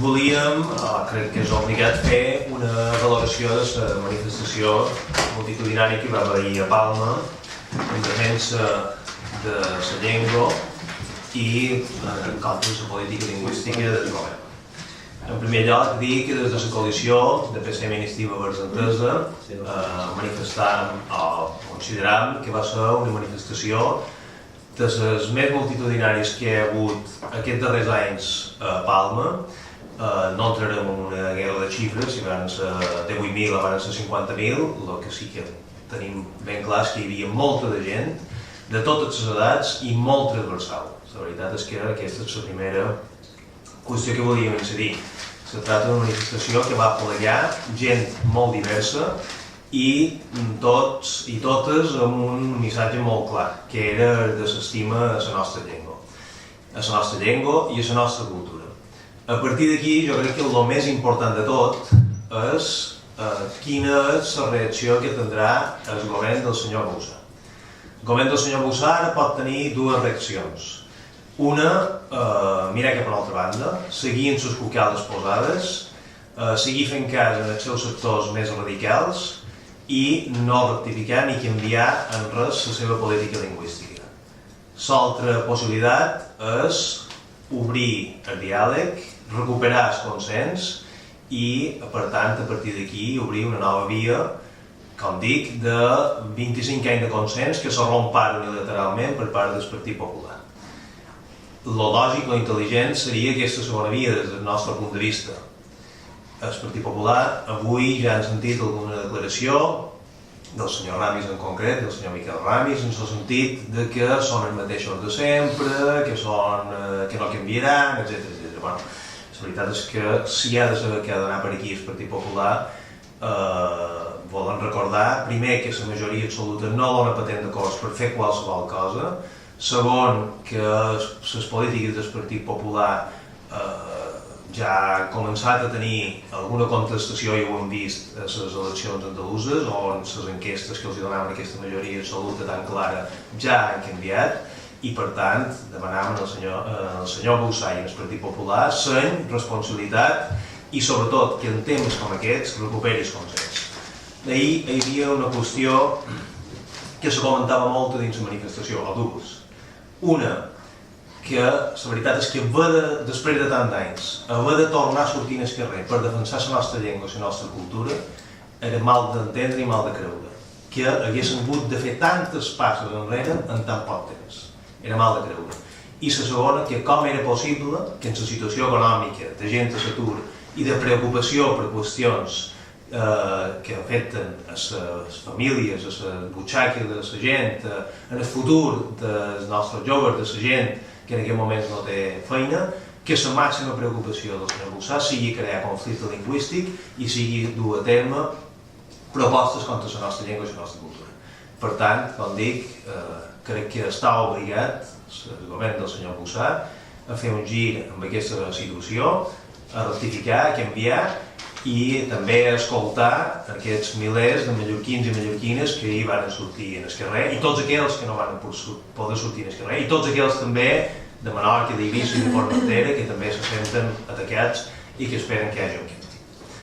volíem, crec que és obligat, fer una valoració de la manifestació multitudinària que va haver a Palma en defensa de la llengua i en contra de la política lingüística del govern. En primer lloc, dir que des de la coalició de PSM Iniciativa Verds Entesa manifestàvem o consideràvem que va ser una manifestació de les més multitudinàries que hi ha hagut aquests darrers anys a Palma. No entrarem en una guerra de xifres, si van ser 18.000 o van ser 50.000, el que sí que tenim ben clar és que hi havia molta de gent, de totes les edats i molt transversal. La veritat és que aquesta és la primera qüestió que volíem incidir. Se tracta d'una manifestació que va aplegar gent molt diversa i tots i totes amb un missatge molt clar, que era de l'estima a la nostra llengua. A la nostra llengua i a la nostra cultura. A partir d'aquí, jo crec que el més important de tot és quina és la reacció que tindrà el govern del senyor Bauzá. El govern del senyor Bauzá ara pot tenir dues reaccions. Una, mirar cap a l'altra banda, seguir en les cocades posades, seguir fent cas en els seus sectors més radicals i no rectificar ni canviar en res la seva política lingüística. L'altra possibilitat és obrir el diàleg, recuperar el consens i, per tant, a partir d'aquí obrir una nova via, com dic, de 25 anys de consens que se romp ara unilateralment per part del Partit Popular. Lo lògic, lo intel·ligent seria aquesta segona via des del nostre punt de vista. El Partit Popular avui ja han sentit alguna declaració del senyor Ramis en concret, del senyor Miquel Ramis, en el sentit de que són els mateixos de sempre, que no canviaran, etc. Bueno, la veritat és que si ha de saber que ha d'anar per aquí el Partit Popular, volen recordar, primer, que la majoria absoluta no dona patent d'acords per fer qualsevol cosa, segon, que les polítiques del Partit Popular ja han començat a tenir alguna contestació, i ho hem vist a les eleccions andaluses, on les enquestes que els donaven aquesta majoria absoluta tan clara ja han canviat, i per tant demanàvem al senyor Bauzá i al Partit Popular seny, responsabilitat i sobretot que en temps com aquests recuperi el consens. Ahir hi havia una qüestió que se comentava molt dins la manifestació, o dues. Una, que la veritat és que després de tant d'anys, haver de tornar a sortir al carrer per defensar la nostra llengua i la nostra cultura era mal d'entendre i mal de creure. Que haguéssim hagut de fer tantes passes enrere en tan poc temps. Era mal de creure. I la segona, que com era possible que en la situació econòmica, de gent a l'atur i de preocupació per qüestions que afecten a les famílies, a la butxaca de la gent, en el futur dels nostres joves, de la gent que en aquest moment no té feina, que la màxima preocupació del senyor Bauzá sigui crear conflicte lingüístic i sigui dur a terme propostes contra la nostra llengua i la nostra cultura. Per tant, com dic, crec que està obligat el govern del senyor Bauzá a fer un gir amb aquesta situació, a rectificar, a canviar i també a escoltar aquests milers de mallorquins i mallorquines que ahir van sortir al carrer i tots aquells que no van poder sortir al carrer i tots aquells també de Menorca, d'Eivissa i de Formentera que també se senten atacats i que esperen que hi hagi un canvi.